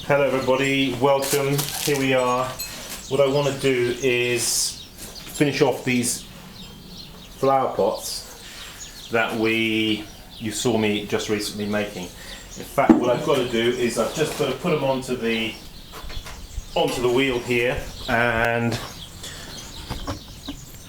Hello everybody, welcome. Here we are. What I want to do is finish off these flower pots that you saw me just recently making. In fact, what I've got to do is I've just got to put them onto the wheel here, and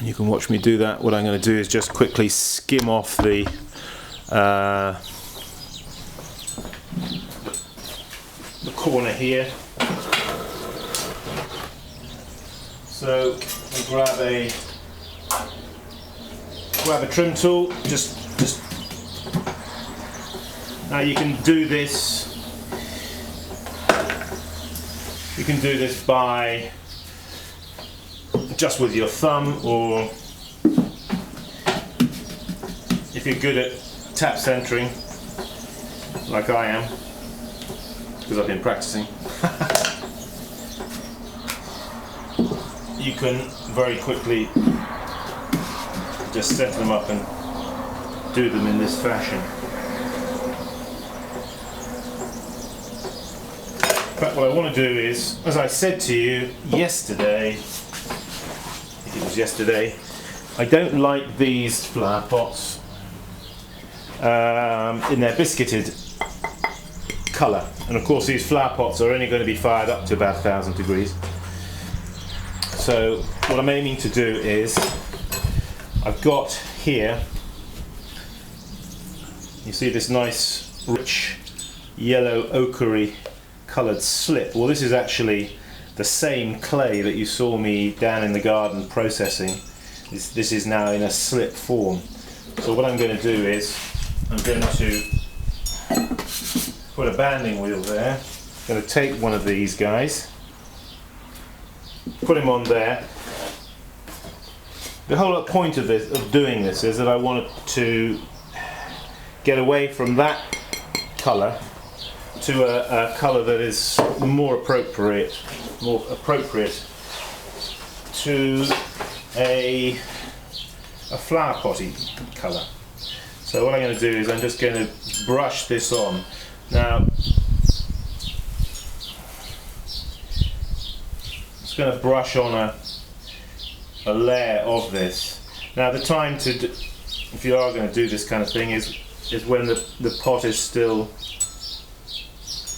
you can watch me do that. What I'm going to do is just quickly skim off the corner here. So we grab a trim tool. Just now you can do this. You can do this by just with your thumb, or if you're good at tap centering, like I am, because I've been practicing, you can very quickly just set them up and do them in this fashion. But what I want to do is, as I said to you yesterday, I think it was yesterday, I don't like these flower pots in their biscuited colour, and of course these flower pots are only going to be fired up to about 1000 degrees. So what I'm aiming to do is, I've got here, you see this nice rich yellow ochre coloured slip. Well, this is actually the same clay that you saw me down in the garden processing. This is now in a slip form. So what I'm going to do is, I'm going to put a banding wheel there. I'm going to take one of these guys, put him on there. The whole point of doing this is that I want to get away from that colour to a colour that is more appropriate to a flower potty colour. So what I'm going to do is I'm just going to brush this on. Now, just going to brush on a layer of this. Now, the time to do, if you are going to do this kind of thing, is when the pot is still,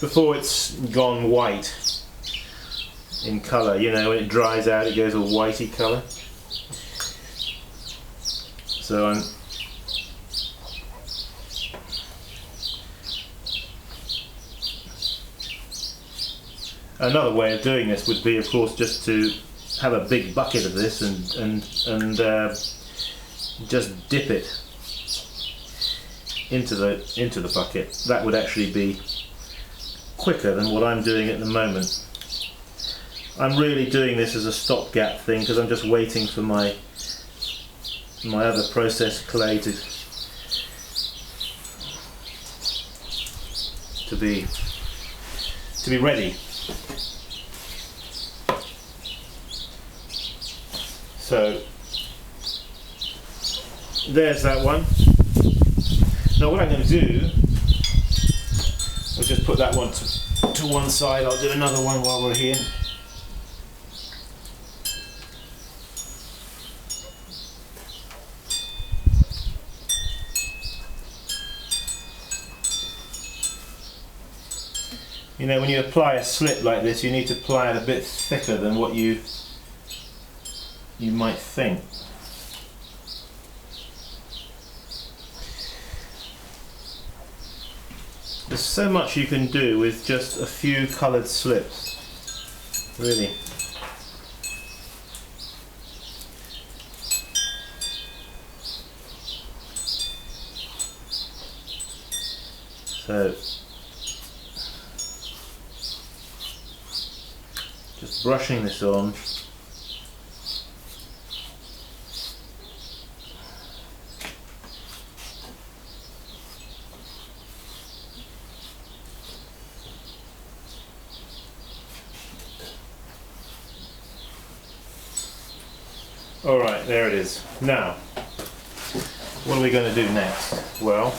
before it's gone white in colour. You know, when it dries out, it goes a whitey colour. So another way of doing this would be, of course, just to have a big bucket of this and just dip it into the bucket. That would actually be quicker than what I'm doing at the moment. I'm really doing this as a stopgap thing because I'm just waiting for my other processed clay to be ready. So there's that one. Now what I'm going to do, I'll just put that one to one side. I'll do another one while we're here. You know, when you apply a slip like this, you need to apply it a bit thicker than what you might think. There's so much you can do with just a few coloured slips, really. So just brushing this on. Alright, there it is. Now, what are we going to do next? Well,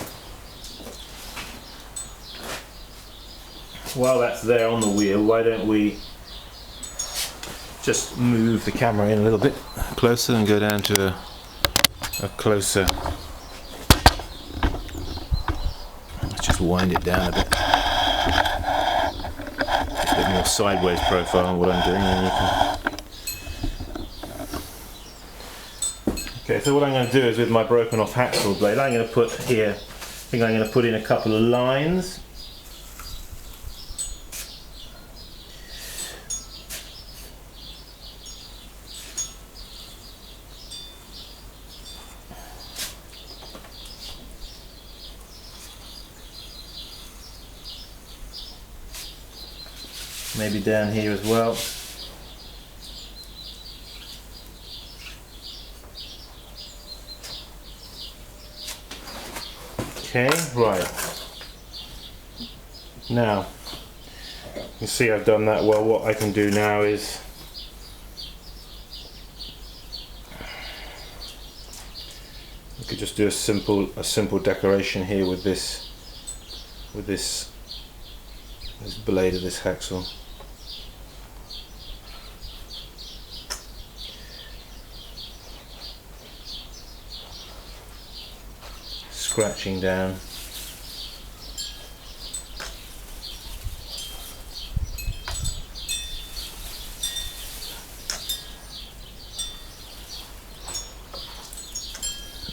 while that's there on the wheel, why don't we just move the camera in a little bit closer and go down to a closer. Let's just wind it down a bit. A bit more sideways profile on what I'm doing, and you can. Okay, so what I'm going to do is with my broken off hacksaw blade, I'm going to put here, I think I'm going to put in a couple of lines. Maybe down here as well. Okay, right. Now, you see I've done that well. What I can do now is I could just do a simple decoration here with this blade of this hacksaw. Scratching down.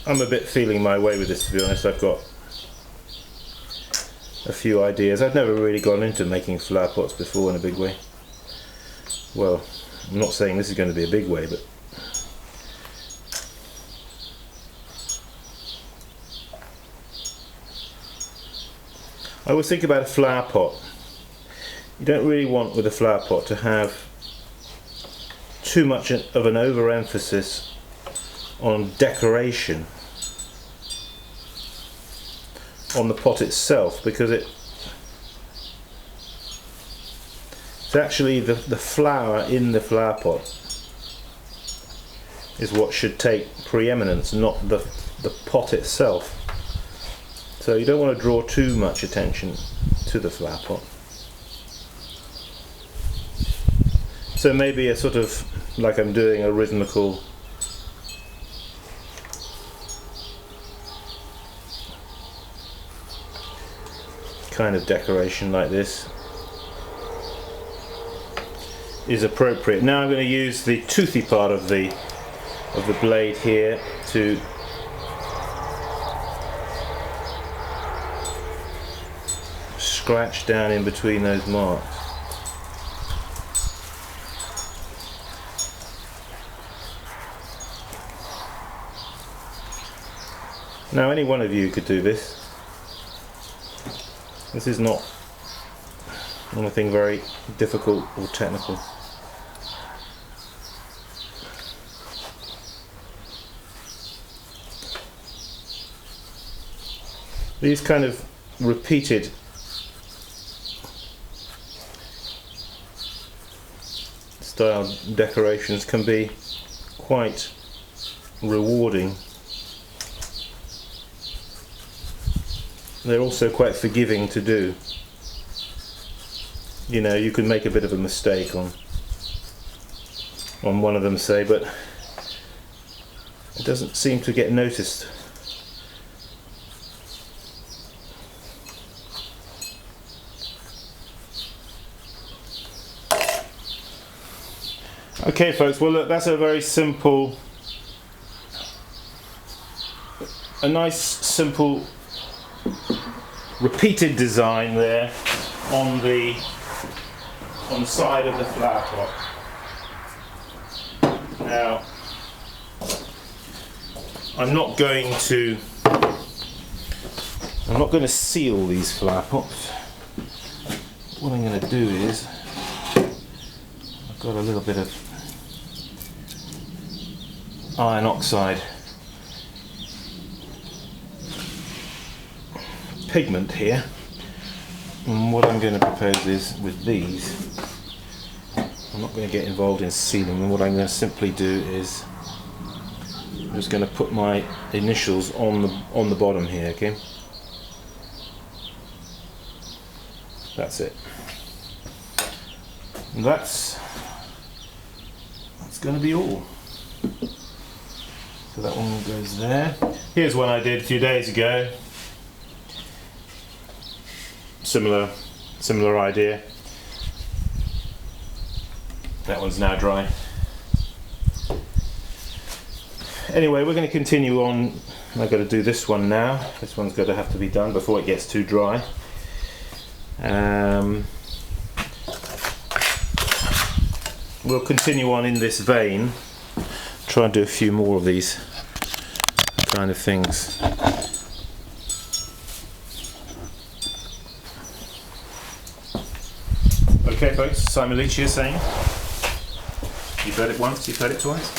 I'm a bit feeling my way with this, to be honest. I've got a few ideas. I've never really gone into making flower pots before in a big way. Well, I'm not saying this is going to be a big way, but I always think about a flower pot. You don't really want with a flower pot to have too much of an overemphasis on decoration on the pot itself, because it's actually the flower in the flower pot is what should take preeminence, not the pot itself. So you don't want to draw too much attention to the flower pot. So maybe a sort of, like I'm doing, a rhythmical kind of decoration like this is appropriate. Now I'm going to use the toothy part of the blade here to scratch down in between those marks. Now any one of you could do this. This is not anything very difficult or technical. These kind of repeated style decorations can be quite rewarding. They're also quite forgiving to do. You know, you can make a bit of a mistake on one of them, say, but it doesn't seem to get noticed. Okay folks, well look, that's a very simple, a nice simple repeated design there on the side of the flower pot. Now I'm not going to seal these flower pots. What I'm going to do is, I've got a little bit of iron oxide pigment here, and what I'm going to propose is, with these, I'm not going to get involved in sealing them. What I'm going to simply do is I'm just going to put my initials on the bottom here, okay? That's it. And that's going to be all. So that one goes there. Here's one I did a few days ago. Similar idea. That one's now dry. Anyway, we're going to continue on. I've got to do this one now. This one's going to have to be done before it gets too dry. We'll continue on in this vein. Try and do a few more of these kind of things. Okay folks, Simon Leach here saying, you've heard it once, you've heard it twice,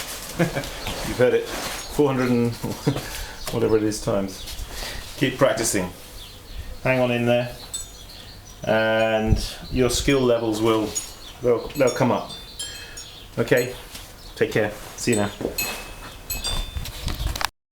you've heard it 400 and whatever it is times. Keep practicing. Hang on in there and your skill levels they'll come up. Okay, take care. See you now.